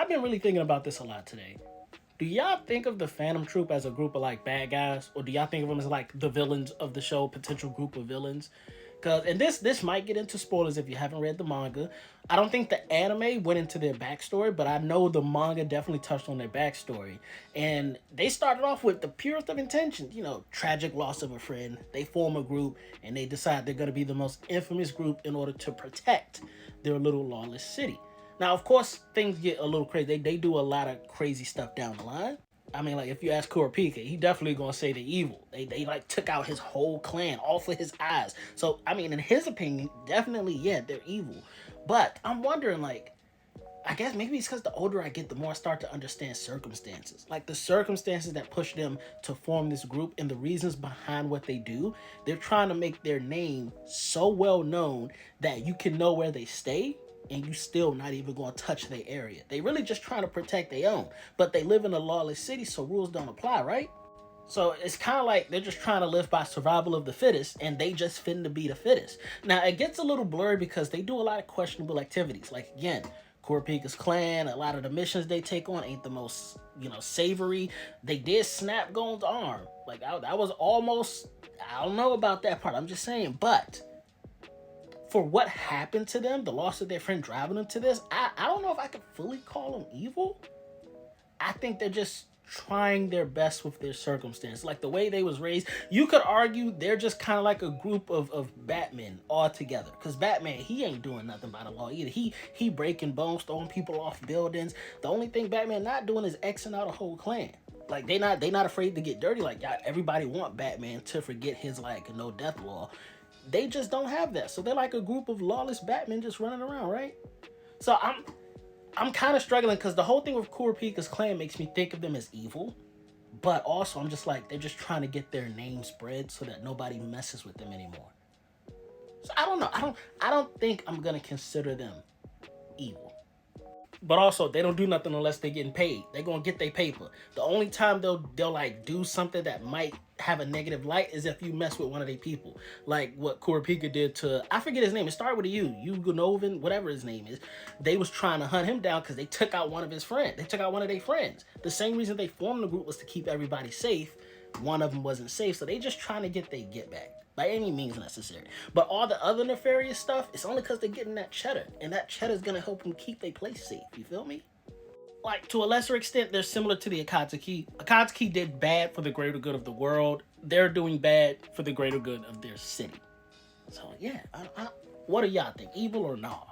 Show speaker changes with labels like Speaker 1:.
Speaker 1: been really thinking about this a lot today. Do y'all think of the Phantom Troupe as a group of like bad guys, or do y'all think of them as like the villains of the show, potential group of villains? Cause and this might get into spoilers if you haven't read the manga. I don't think the anime went into their backstory, but I know the manga definitely touched on their backstory. And they started off with the purest of intentions, tragic loss of a friend. They form a group and they decide they're gonna be the most infamous group in order to protect their little lawless city. Now, of course, things get a little crazy. They do a lot of crazy stuff down the line. I mean, like, if you ask Kurapika, he definitely gonna say they're evil. They like, took out his whole clan, all for his eyes. So, I mean, in his opinion, definitely, yeah, they're evil. But I'm wondering, like, I guess maybe it's because the older I get, the more I start to understand circumstances. Like, the circumstances that push them to form this group and the reasons behind what they do. They're trying to make their name so well known that you can know where they stay and you still not even going to touch their area. They really just trying to protect their own, but they live in a lawless city, so rules don't apply, right? So it's kind of like they're just trying to live by survival of the fittest, and they just finna be the fittest. Now, it gets a little blurry because they do a lot of questionable activities. Like, again, Kurapika's clan, a lot of the missions they take on ain't the most, savory. They did snap Gon's arm. Like, that was almost, I don't know about that part, I'm just saying, but for what happened to them, the loss of their friend driving them to this, I don't know if I could fully call them evil. I think they're just trying their best with their circumstance. Like the way they was raised, you could argue they're just kind of like a group of Batmen all together. Because Batman, he ain't doing nothing by the law either. He breaking bones, throwing people off buildings. The only thing Batman not doing is Xing out a whole clan. Like they not afraid to get dirty. Like everybody want Batman to forget his like no death law. They just don't have that. So they're like a group of lawless Batmen just running around, right? So I'm kind of struggling because the whole thing with Kurapika's clan makes me think of them as evil. But also I'm just like, they're just trying to get their name spread so that nobody messes with them anymore. So I don't know. I don't think I'm going to consider them evil. But also, they don't do nothing unless they're getting paid. They're going to get their paper. The only time they'll like do something that might have a negative light is if you mess with one of their people. Like what Kurapika did to, I forget his name. It started with a U. Yugonovan, whatever his name is. They was trying to hunt him down because they took out one of his friends. They took out one of their friends. The same reason they formed the group was to keep everybody safe. One of them wasn't safe. So they just trying to get their get back. By any means necessary. But all the other nefarious stuff, it's only because they're getting that cheddar. And that cheddar is going to help them keep their place safe. You feel me? Like, to a lesser extent, they're similar to the Akatsuki. Akatsuki did bad for the greater good of the world. They're doing bad for the greater good of their city. So, yeah. What do y'all think? Evil or nah?